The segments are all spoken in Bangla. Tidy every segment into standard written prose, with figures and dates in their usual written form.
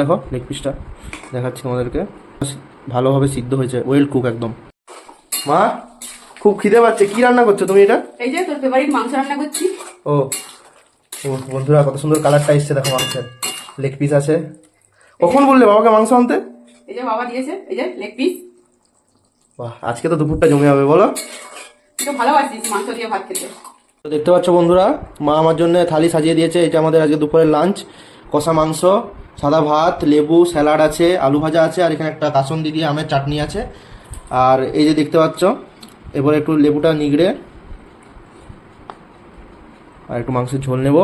দেখো লেগ পিসটা দেখাচ্ছি তোমাদেরকে, ভালোভাবে সিদ্ধ হয়েছে, ওয়েল কুক একদম। মা খুব খিদে পাচ্ছে, কি রান্না করছো তুমি এটা? এই যে তোর ফেভারিট মাংস রান্না করছি। ও ও বন্ধুরা, কত সুন্দর কালারটা এসছে দেখো মাংসের। লেগ পিস আছে। কখন বললে বাবাকে মাংস আনতে? এই যে বাবা দিয়েছে, এই যে লেগ পিস। বাহ, আজকে তো দুপুরটা জমে যাবে বলো। তুই তো ভালোবাসিস মাংস দিয়ে ভাত খেতে। তো দেখতে পাচ্ছ বন্ধুরা, মা আমার জন্য থালি সাজিয়ে দিয়েছে। এটা আমাদের আজকে দুপুরের লাঞ্চ। কষা মাংস, সাদা ভাত, লেবু, স্যালাড আছে, আলু ভাজা আছে, আর এখানে একটা কাসন্দি দিয়ে আমের চাটনি আছে। আর এই যে দেখতে পাচ্ছ, এবারে একটু লেবুটা নিগড়ে আর একটু মাংসের ঝোল নেব।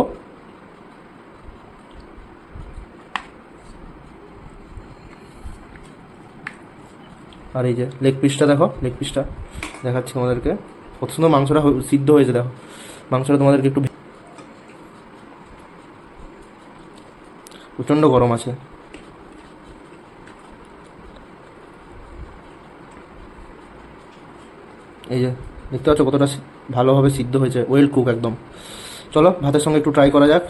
আর এই যে লেগ পিসটা দেখো, লেগ পিসটা দেখাচ্ছি তোমাদেরকে, কত সুন্দর মাংসটা সিদ্ধ হয়েছে দেখো। মাংসটা তোমাদেরকে একটু, প্রচণ্ড গরম আছে। এই যে দেখতে পাচ্ছ কতটা ভালোভাবে সিদ্ধ হয়েছে, ওয়েল কুক একদম। চলো ভাতের সঙ্গে একটু ট্রাই করা যাক।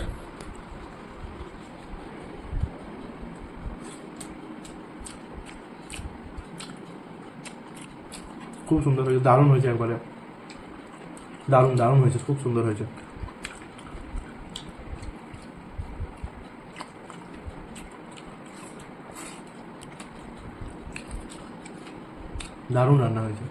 খুব সুন্দর হয়েছে, দারুণ হয়েছে একবারে, দারুণ দারুণ হয়েছে, খুব সুন্দর হয়েছে। দারুণ রান্না হয়েছে।